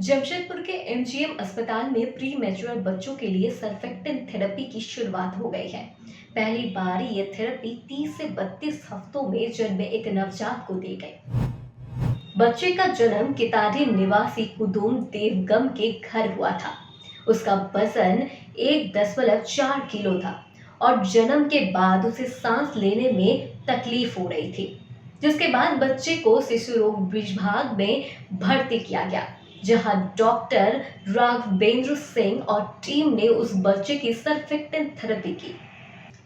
जमशेदपुर के एमजीएम अस्पताल में प्री मैच्योर बच्चों के लिए सर्फेक्टेंट थेरेपी की शुरुआत हो गई है। पहली बार ये थेरेपी 30 से 32 हफ्तों में जन्मे एक नवजात को दी गई। बच्चे का जन्म कितारी निवासी कुदुम देवगम के घर हुआ था। उसका वजन 1.4 किलो था और जन्म के बाद उसे सांस लेने में तकलीफ हो रही थी, जिसके बाद बच्चे को शिशु रोग विभाग में भर्ती किया गया, जहां डॉक्टर राघवेंद्र सिंह और टीम ने उस बच्चे की सर्फेक्टेंट थेरेपी की।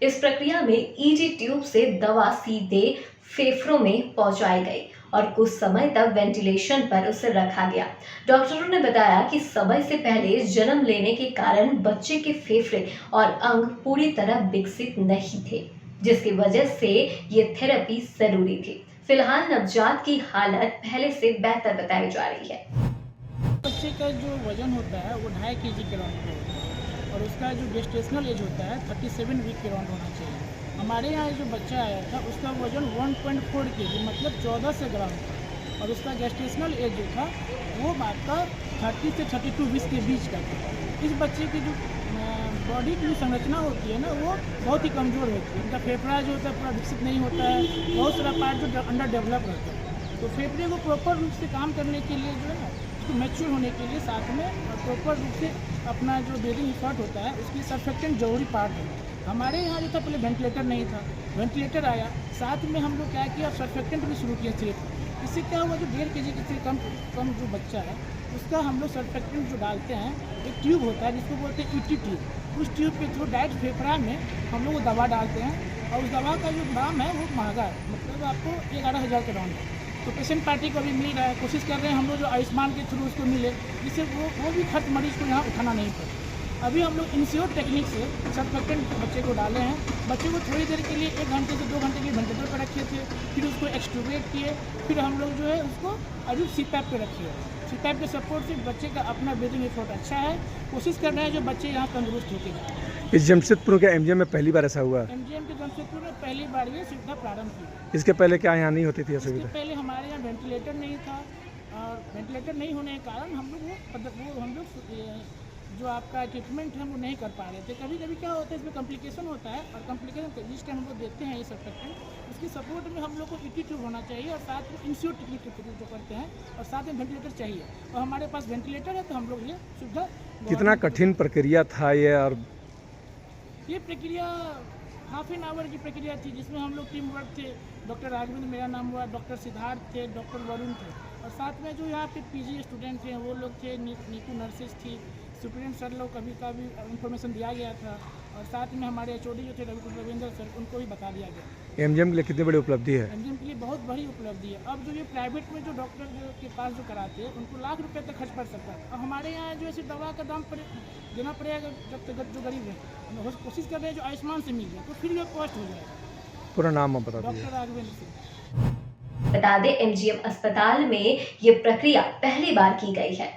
इस प्रक्रिया में ईजी ट्यूब से दवा सीधे फेफड़ों में पहुंचाई गई और कुछ समय तक वेंटिलेशन पर उसे रखा गया। डॉक्टरों ने बताया कि समय से पहले जन्म लेने के कारण बच्चे के फेफड़े और अंग पूरी तरह विकसित नहीं थे, जिसकी वजह से ये थेरेपी जरूरी थी। फिलहाल नवजात की हालत पहले से बेहतर बताई जा रही है। बच्चे का जो वजन होता है वो 2.5 kg के राउंड पे होता है और उसका जो गेस्टेशनल एज होता है 37 वीक के राउंड होना चाहिए। हमारे यहाँ जो बच्चा आया था उसका वजन 1.4 kg मतलब 14 से ग्राम था और उसका गेस्टेशनल एज जो था वो आपका 30 से 32 वीक के बीच का था। इस बच्चे की जो बॉडी की जो संरचना होती है ना वो बहुत ही कमज़ोर होती है। उनका फेफड़ा जो होता है पूरा विकसित नहीं होता है, बहुत सारा पार्ट जो अंडर डेवलप रहता है। तो फेफड़े को प्रॉपर रूप से काम करने के लिए जो है ना उसको मैच्योर होने के लिए साथ में प्रॉपर रूप से अपना जो ब्रीदिंग इफर्ट होता है उसकी सर्फेक्टेंट जरूरी पार्ट है। हमारे यहाँ जो था पहले वेंटिलेटर नहीं था, वेंटिलेटर आया, साथ में हम लोग क्या किया सर्फेक्टेंट भी शुरू किया सिर्फ। इससे क्या हुआ जो 1.5 kg से कम जो बच्चा है उसका हम लोग सर्फेक्टेंट जो डालते हैं एक ट्यूब होता है जिसको बोलते हैं ईटी ट्यूब। उस ट्यूब के थ्रू डायरेक्ट फेफड़ा में हम लोग दवा डालते हैं और उस दवा का जो दाम है वो महंगा है, मतलब आपको 11,000 के राउंड है। तो पेशेंट पार्टी को भी मिल रहा है, कोशिश कर रहे हैं हम लोग जो आयुष्मान के थ्रू उसको मिले, जिससे वो भी खर्च मरीज को यहाँ उठाना नहीं पड़े। अभी हम लोग इंश्योर टेक्निक से सर्फेक्टेंट बच्चे को डाले हैं। बच्चे को थोड़ी देर के लिए 1 घंटे से 2 घंटे के वेंटिलेटर पर रखे थे, फिर उसको एक्सट्यूबेट किए, फिर हम लोग जो है उसको अभी सीपैप पे रखे हैं। सीपैप के सपोर्ट से बच्चे का अपना ब्रीदिंग इफर्ट अच्छा है। कोशिश कर रहे हैं जो बच्चे यहाँ तंदुरुस्त होते हैं। इस जमशेदपुर के एमजीएम में पहली बार ऐसा हुआ? एमजीएम के जमशेदपुर में पहली बार ये सुविधा प्रारंभ की। इसके पहले क्या यहाँ नहीं होती थी इसके सुविधा? पहले हमारे यहाँ वेंटिलेटर नहीं था और वेंटिलेटर नहीं होने के कारण हम लोग जो आपका ट्रीटमेंट है वो नहीं कर पा रहे थे। कभी कभी क्या होता है इसमें कॉम्प्लिकेशन होता है और कॉम्प्लिकेशन जिस टाइम हम लोग देखते हैं ये सब करते हैं उसकी सपोर्ट में हम लोग को ईटी ट्यूब होना चाहिए और साथ में इंश्योर टेक्निक जो करते हैं और साथ में वेंटिलेटर चाहिए और हमारे पास वेंटिलेटर है तो हम लोग ये सुविधा। कितना कठिन प्रक्रिया था ये? और ये प्रक्रिया हाफ एन आवर की प्रक्रिया थी जिसमें हम लोग टीम वर्क थे। डॉक्टर राघवेंद्र मेरा नाम हुआ, डॉक्टर सिद्धार्थ थे, डॉक्टर वरुण थे और साथ में जो यहाँ पे पीजी स्टूडेंट थे वो लोग थे, नीकू नर्सेज थी, स्टूडेंट सर लोग कभी इन्फॉर्मेशन दिया गया था और साथ में हमारे एचओडी जो थे रविंद्र सर उनको भी बता दिया गया। एमजीएम के लिए कितनी बड़ी उपलब्धि है? एमजीएम के लिए बहुत बड़ी उपलब्धि है। अब जो ये प्राइवेट में जो डॉक्टर के पास जो कराते हैं उनको लाख रुपए तक खर्च पड़ सकता है और हमारे यहाँ जो ऐसी दवा का दाम देना पड़ेगा जब तक जो गरीब है। हम कोशिश कर रहे हैं जो आयुष्मान से मिल जाए तो फिर ये कॉस्ट हो जाएगा। पूरा नाम आप बता दीजिए। डॉक्टर राघवेंद्र सिंह। बता दें, एमजीएम अस्पताल में ये प्रक्रिया पहली बार की गई है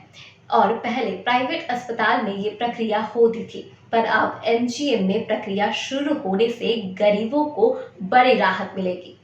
और पहले प्राइवेट अस्पताल में ये प्रक्रिया होती थी, पर अब एमजीएम में प्रक्रिया शुरू होने से गरीबों को बड़ी राहत मिलेगी।